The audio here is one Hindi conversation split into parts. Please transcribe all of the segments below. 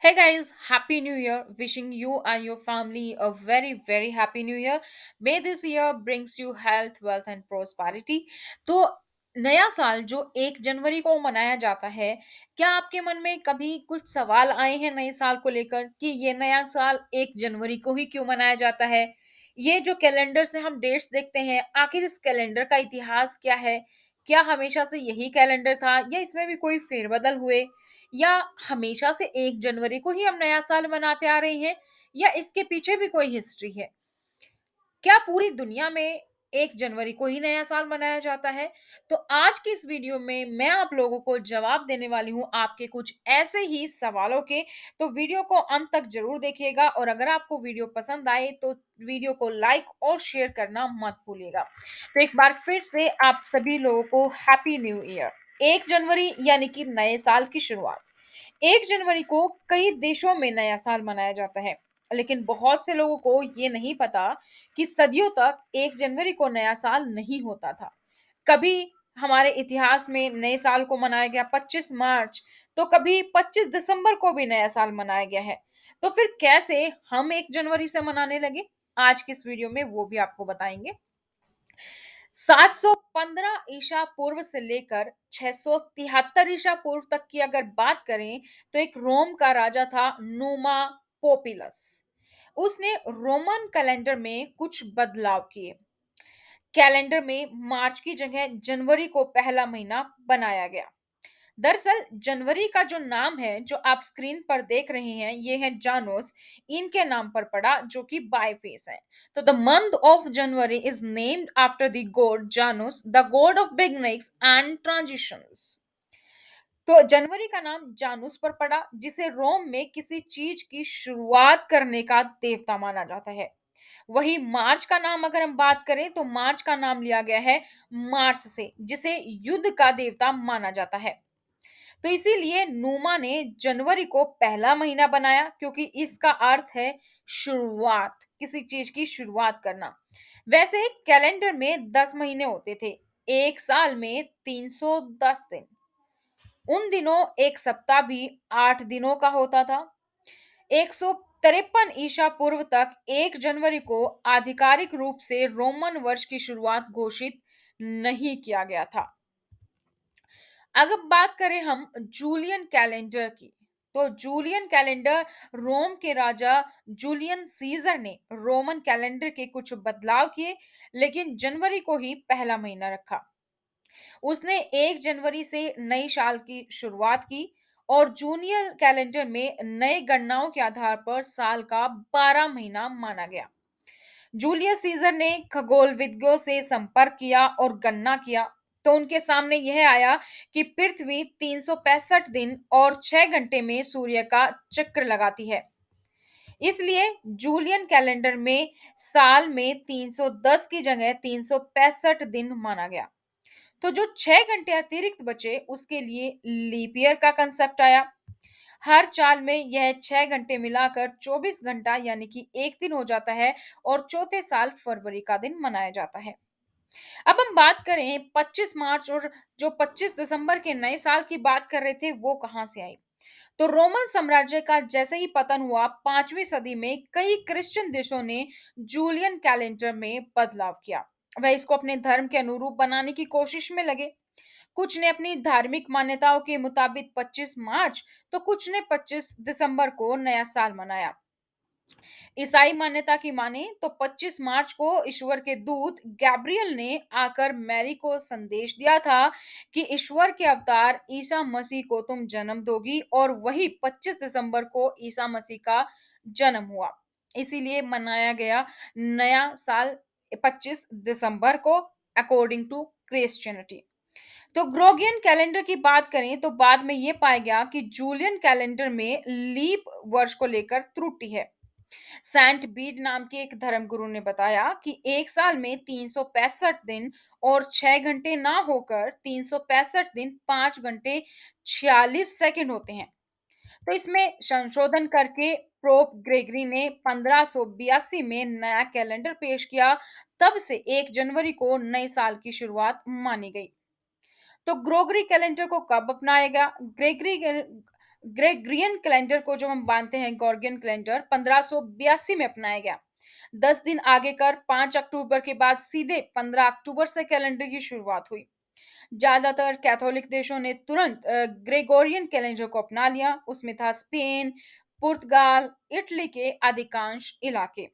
Hey guys, Happy New Year. Wishing you and your family a very, very Happy New Year. May this year brings you health, wealth and prosperity. तो नया साल जो 1 जनवरी को मनाया जाता है, क्या आपके मन में कभी कुछ सवाल आए हैं नए साल को लेकर कि ये नया साल 1 जनवरी को ही क्यों मनाया जाता है? ये जो कैलेंडर से हम डेट्स देखते हैं, आखिर इस कैलेंडर का इतिहास क्या है? क्या हमेशा से यही कैलेंडर था या इसमें भी कोई फेरबदल हुए? या हमेशा से 1 जनवरी को ही हम नया साल मनाते आ रहे हैं या इसके पीछे भी कोई हिस्ट्री है? क्या पूरी दुनिया में 1 जनवरी को ही नया साल मनाया जाता है? तो आज की इस वीडियो में मैं आप लोगों को जवाब देने वाली हूँ आपके कुछ ऐसे ही सवालों के, तो वीडियो को अंत तक ज़रूर देखिएगा और अगर आपको वीडियो पसंद आए तो वीडियो को लाइक और शेयर करना मत भूलिएगा। तो एक बार फिर से आप सभी लोगों को हैप्पी न्यू ईयर। 1 जनवरी यानी कि नए साल की शुरुआत। 1 जनवरी को कई देशों में नया साल मनाया जाता है, लेकिन बहुत से लोगों को ये नहीं पता कि सदियों तक 1 जनवरी को नया साल नहीं होता था। कभी हमारे इतिहास में नए साल को मनाया गया 25 मार्च, तो कभी 25 दिसंबर को भी नया साल मनाया गया है। तो फिर कैसे हम 1 जनवरी से मनाने लगे? आज की इस वीडियो में वो भी आपको बताएंगे। 715 ईसा पूर्व से लेकर 673 ईसा पूर्व तक की अगर बात करें तो एक रोम का राजा था नूमा पोपिलस। उसने रोमन कैलेंडर में कुछ बदलाव किए। कैलेंडर में मार्च की जगह जनवरी को पहला महीना बनाया गया। दरअसल जनवरी का जो नाम है जो आप स्क्रीन पर देख रहे हैं ये है जानोस। इनके नाम पर पड़ा जो कि बायफेस है। तो the month of January is named after the god Janus, the god of beginnings and transitions. तो जनवरी का नाम जानूस पर पड़ा जिसे रोम में किसी चीज की शुरुआत करने का देवता माना जाता है। वही मार्च का नाम अगर हम बात करें तो मार्च का नाम लिया गया है मार्स से जिसे युद्ध का देवता माना जाता है। तो इसीलिए नुमा ने जनवरी को पहला महीना बनाया क्योंकि इसका अर्थ है शुरुआत, किसी चीज की शुरुआत करना। वैसे कैलेंडर में 10 महीने होते थे। एक साल में 310 दिन। उन दिनों एक सप्ताह भी 8 दिनों का होता था। 153 ईसा पूर्व तक 1 जनवरी को आधिकारिक रूप से रोमन वर्ष की शुरुआत घोषित नहीं किया गया था। अगर बात करें हम जूलियन कैलेंडर की, तो जूलियन कैलेंडर रोम के राजा जूलियन सीजर ने रोमन कैलेंडर के कुछ बदलाव किए, लेकिन जनवरी को ही पहला महीना रखा। उसने 1 जनवरी से नई साल की शुरुआत की और जूनियर कैलेंडर में नए गणनाओं के आधार पर साल का 12 महीना माना गया। जूलियस सीजर ने खगोलविदों से संपर्क किया और गणना किया, तो उनके सामने यह आया कि पृथ्वी 365 दिन और 6 घंटे में सूर्य का चक्र लगाती है। इसलिए जूलियन कैलेंडर में साल में 310 की जगह 365 दिन माना गया। तो जो 6 घंटे अतिरिक्त बचे उसके लिए लीप ईयर का कंसेप्ट आया। हर चाल में यह 6 घंटे मिलाकर 24 घंटा यानी कि एक दिन हो जाता है और चौथे साल फरवरी का दिन मनाया जाता है। अब हम बात करें 25 मार्च और जो 25 दिसंबर के नए साल की बात कर रहे थे वो कहाँ से आई? तो रोमन साम्राज्य का जैसे ही पतन हुआ 5वीं सदी में कई क्रिश्चियन देशों ने जूलियन कैलेंडर में बदलाव किया। वह इसको अपने धर्म के अनुरूप बनाने की कोशिश में लगे। कुछ ने अपनी धार्मिक मान्यताओं के मुताबिक 25 मार्च तो कुछ ने 25 दिसंबर को नया साल मनाया। ईसाई मान्यता की माने तो 25 मार्च को ईश्वर के दूत गैब्रियल ने आकर मैरी को संदेश दिया था कि ईश्वर के अवतार ईसा मसीह को तुम जन्म दोगी और वही 25 दिसंबर को ईसा मसीह का जन्म हुआ। इसीलिए मनाया गया नया साल 25 दिसंबर को अकॉर्डिंग टू क्रिश्चियनिटी। तो ग्रोगियन कैलेंडर की बात करें तो बाद में यह पाया गया कि जूलियन कैलेंडर में लीप वर्ष को लेकर त्रुटि है। सेंट बीड नाम के एक धर्मगुरु ने बताया कि एक साल में 365 दिन और 6 घंटे ना होकर 365 दिन 5 घंटे 46 सेकंड होते हैं। तो इसमें संशोधन करके पोप ग्रेगरी ने 1582 में नया कैलेंडर पेश किया। तब से 1 जनवरी को नए साल की शुरुआत मानी गई। तो ग्रोगरी कैलेंडर को कब अपनाया गया? ग्रेगरियन कैलेंडर को जो हम मानते हैं, गॉर्गियन कैलेंडर 1582 में अपनाया गया। 10 दिन आगे कर 5 अक्टूबर के बाद सीधे 15 अक्टूबर से कैलेंडर की शुरुआत हुई। ज्यादातर कैथोलिक देशों ने तुरंत ग्रेगोरियन कैलेंडर को अपना लिया। उसमें था स्पेन, पुर्तगाल, इटली के अधिकांश इलाके।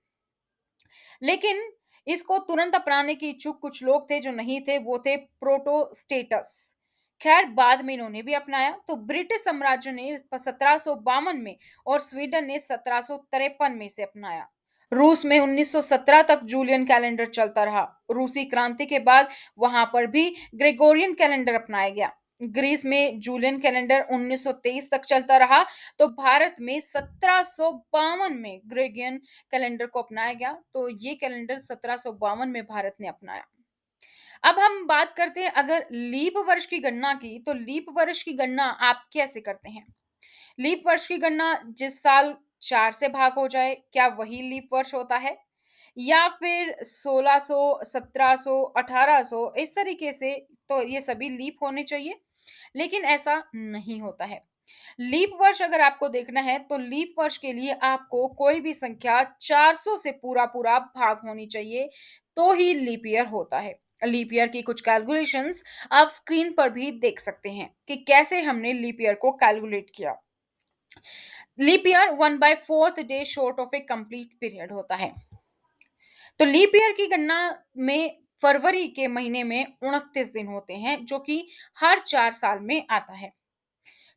लेकिन इसको तुरंत अपनाने के इच्छुक कुछ लोग थे, जो नहीं थे, वो थे प्रोटोस्टेटस। खैर, बाद में इन्होंने भी अपनाया। तो ब्रिटिश साम्राज्य ने 1752 में और स्वीडन ने 1753 में इसे अपनाया। रूस में 1917 तक जूलियन कैलेंडर चलता रहा। रूसी क्रांति के बाद वहां पर भी ग्रेगोरियन कैलेंडर अपनाया गया। ग्रीस में जूलियन कैलेंडर 1923 तक चलता रहा। तो भारत में 1752 में ग्रेगोरियन कैलेंडर को अपनाया गया। तो ये कैलेंडर 1752 में भारत ने अपनाया। अब हम बात करते हैं, अगर लीप वर्ष की गणना की, तो लीप वर्ष की गणना आप कैसे करते हैं? लीप वर्ष की गणना जिस साल 4 से भाग हो जाए, क्या वही लीप वर्ष होता है? या फिर 1600, 1700, 1800 इस तरीके से, तो ये सभी लीप होने चाहिए। लेकिन ऐसा नहीं होता है। लीप वर्ष अगर आपको देखना है, तो लीप वर्ष के लिए आपको कोई भी संख्या 400 से पूरा-पूरा भाग होनी चाहिए, तो ही लीप ईयर होता है। लीप ईयर की कुछ कैलकुलेशंस आप स्क्रीन पर भी देख सकते हैं कि कैसे हमने लीप ईयर को कैलकुलेट किया। Leap year 1/4 day short of a complete period होता है। तो लीप ईयर की गणना में फरवरी के महीने में 29 दिन होते हैं, जो कि हर 4 साल में आता है।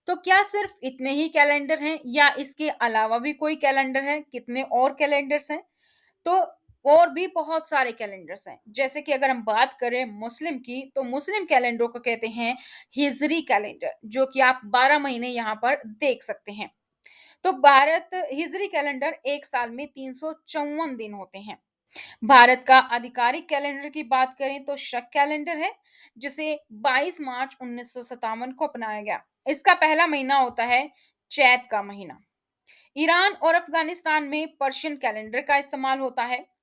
तो क्या सिर्फ इतने ही कैलेंडर हैं, या इसके अलावा भी कोई कैलेंडर है? कितने और कैलेंडर्स हैं? तो और भी बहुत सारे कैलेंडर्स हैं। जैसे कि अगर हम बात करें मुस्लिम की, तो मुस्लिम कैलेंडर को कहते हैं हिजरी कैलेंडर, जो कि आप 12 महीने यहाँ पर देख सकते हैं। तो भारत हिजरी कैलेंडर एक साल में 354 दिन होते हैं। भारत का आधिकारिक कैलेंडर की बात करें, तो शक कैलेंडर है, जिसे 22 मार्च 1957 को अपनाया गया। इसका पहला महीना होता है चैत का महीना। ईरान और अफगानिस्तान में पर्शियन कैलेंडर का इस्तेमाल होता है।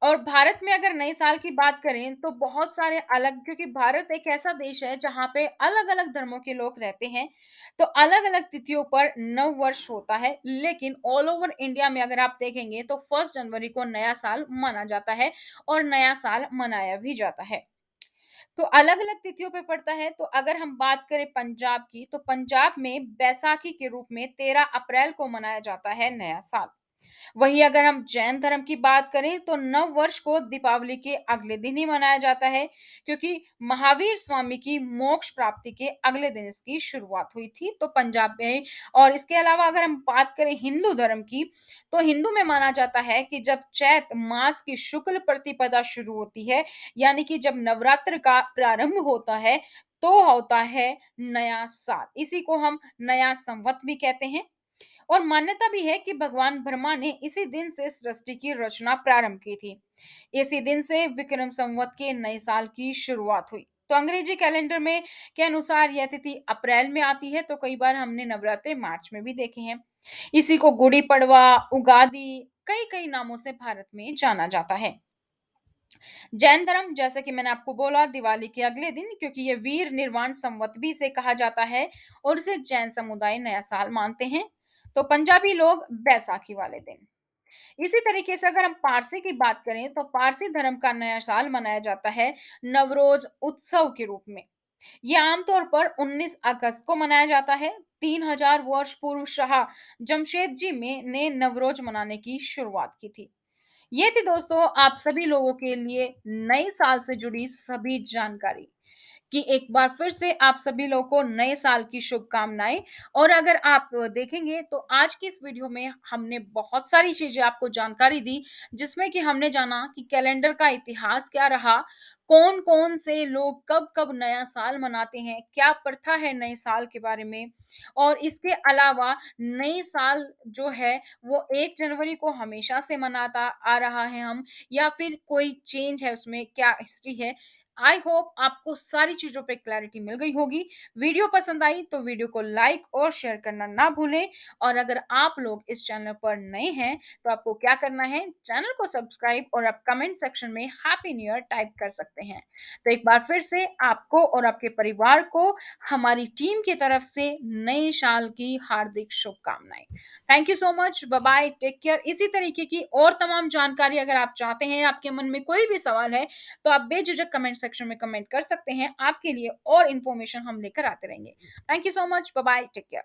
और भारत में अगर नए साल की बात करें, तो बहुत सारे अलग, क्योंकि भारत एक ऐसा देश है जहाँ पे अलग-अलग धर्मों के लोग रहते हैं, तो अलग-अलग तिथियों पर नव वर्ष होता है। लेकिन ऑल ओवर इंडिया में अगर आप देखेंगे, तो 1 जनवरी को नया साल माना जाता है और नया साल मनाया भी जाता है। तो अलग-अलग तिथियों पे पड़ता है। तो अगर हम बात करें पंजाब की, तो पंजाब में बैसाखी के रूप में 13 अप्रैल को मनाया जाता है नया साल। वहीं अगर हम जैन धर्म की बात करें, तो नव वर्ष को दीपावली के अगले दिन ही मनाया जाता है, क्योंकि महावीर स्वामी की मोक्ष प्राप्ति के अगले दिन इसकी शुरुआत हुई थी। तो पंजाब में, और इसके अलावा अगर हम बात करें हिंदू धर्म की, तो हिंदू में माना जाता है कि जब चैत मास की शुक्ल प्रतिपदा शुरू होती है, यानी कि जब नवरात्र का प्रारंभ होता है, तो होता है नया साल। इसी को हम नया संवत भी कहते हैं। और मान्यता भी है कि भगवान ब्रह्मा ने इसी दिन से सृष्टि की रचना प्रारंभ की थी। इसी दिन से विक्रम संवत के नए साल की शुरुआत हुई। तो अंग्रेजी कैलेंडर में के अनुसार यह तिथि अप्रैल में आती है, तो कई बार हमने नवरात्रे मार्च में भी देखे हैं। इसी को गुड़ी पड़वा, उगादि, कई कई नामों से भारत में जाना जाता है। जैन धर्म, जैसे कि मैंने आपको बोला, दिवाली के अगले दिन, क्योंकि ये वीर निर्वाण संवत भी इसे कहा जाता है, और इसे जैन समुदाय नया साल मानते हैं। तो पंजाबी लोग बैसाखी वाले दिन। इसी तरीके से अगर हम पारसी की बात करें, तो पारसी धर्म का नया साल मनाया जाता है नवरोज उत्सव के रूप में। ये आमतौर पर 19 अगस्त को मनाया जाता है। 3000 वर्ष पूर्व शाह जमशेद जी में ने नवरोज मनाने की शुरुआत की थी। ये थी दोस्तों आप सभी लोगों के लिए नए साल से जुड़ी सभी जानकारी, कि एक बार फिर से आप सभी लोगों को नए साल की शुभकामनाएं। और अगर आप देखेंगे, तो आज की इस वीडियो में हमने बहुत सारी चीजें आपको जानकारी दी, जिसमें कि हमने जाना कि कैलेंडर का इतिहास क्या रहा, कौन कौन से लोग कब कब नया साल मनाते हैं, क्या प्रथा है नए साल के बारे में। और इसके अलावा नई साल जो है, वो 1 जनवरी को हमेशा से मनाता आ रहा है हम, या फिर कोई चेंज है उसमें, क्या हिस्ट्री है। आई होप आपको सारी चीज़ों पे क्लैरिटी मिल गई होगी। वीडियो पसंद आई तो वीडियो को लाइक और शेयर करना ना भूलें, और अगर आप लोग इस चैनल पर नए हैं, तो आपको क्या करना है, चैनल को सब्सक्राइब और आप कमेंट सेक्शन में हैप्पी न्यू ईयर टाइप कर सकते हैं। तो एक बार फिर से आपको और आपके परिवार को हमारी टीम की तरफ से नए साल की हार्दिक शुभकामनाएँ। Thank you so much, bye bye, take care. इसी तरीके की और तमाम जानकारी अगर आप चाहते हैं, आपके मन में कोई भी सवाल है, तो आप बेझिझक कमेंट सेक्शन में कमेंट कर सकते हैं। आपके लिए और इन्फॉर्मेशन हम लेकर आते रहेंगे। Thank you so much, bye bye, take care.